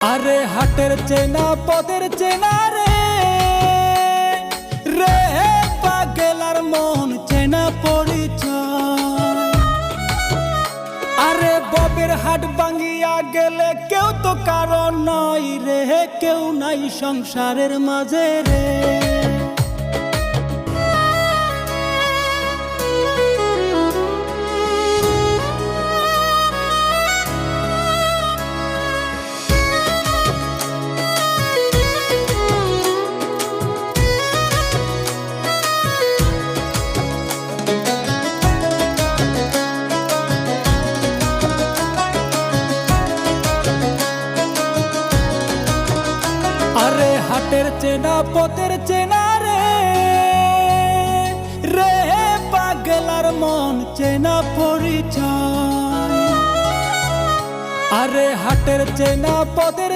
আরে হাটের চেনা পদের চেনা রে রে পাগলার মন চেনা পরিচয়। আরে ববের হাট ভাঙিয়া গেলে কেউ তো কারণ নয় রে, কেউ নাই সংসারের মাঝে রে। আরে হাটের চেনা পথের চেনা রে রে পাগলার মন চেনা পরিচয়। আরে হাটের চেনা পথের